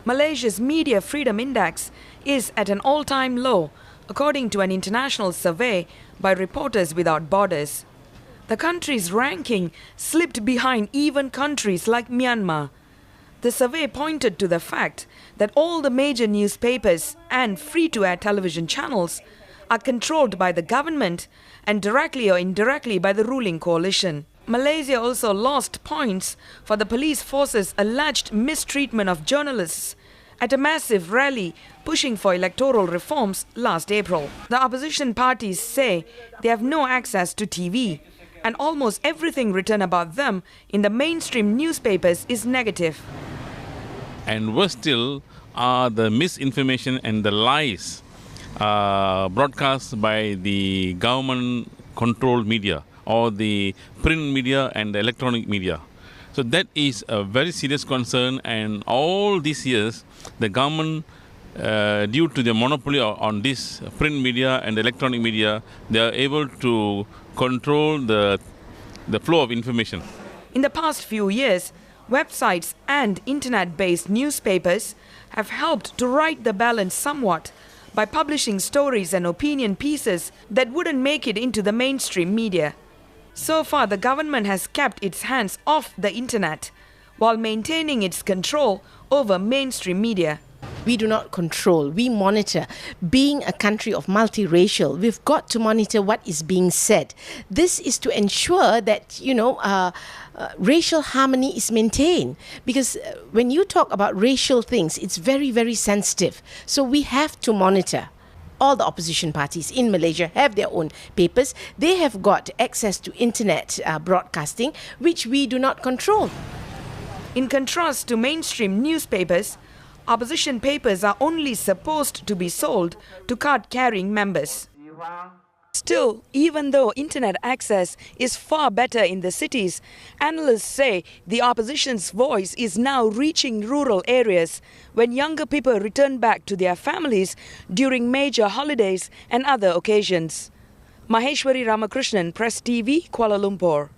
Malaysia's Media Freedom Index is at an all-time low, according to an international survey by Reporters Without Borders. The country's ranking slipped behind even countries like Myanmar. The survey pointed to the fact that all the major newspapers and free-to-air television channels are controlled by the government and directly or indirectly by the ruling coalition. Malaysia also lost points for the police force's alleged mistreatment of journalists at a massive rally pushing for electoral reforms last April. The opposition parties say they have no access to TV, and almost everything written about them in the mainstream newspapers is negative. And worse still are the misinformation and the lies broadcast by the government-controlled media or the print media and the electronic media. So that is a very serious concern, and all these years the government, due to the monopoly on this print media and electronic media, they are able to control the flow of information. In the past few years, websites and internet-based newspapers have helped to right the balance somewhat by publishing stories and opinion pieces that wouldn't make it into the mainstream media. So far, the government has kept its hands off the internet while maintaining its control over mainstream media. We do not control, we monitor. Being a country of multiracial, we've got to monitor what is being said. This is to ensure that, racial harmony is maintained. Because when you talk about racial things, it's very, very sensitive. So we have to monitor. All the opposition parties in Malaysia have their own papers. They have got access to internet broadcasting, which we do not control. In contrast to mainstream newspapers, opposition papers are only supposed to be sold to card-carrying members. Still, even though internet access is far better in the cities, analysts say the opposition's voice is now reaching rural areas when younger people return back to their families during major holidays and other occasions. Maheshwari Ramakrishnan, Press TV, Kuala Lumpur.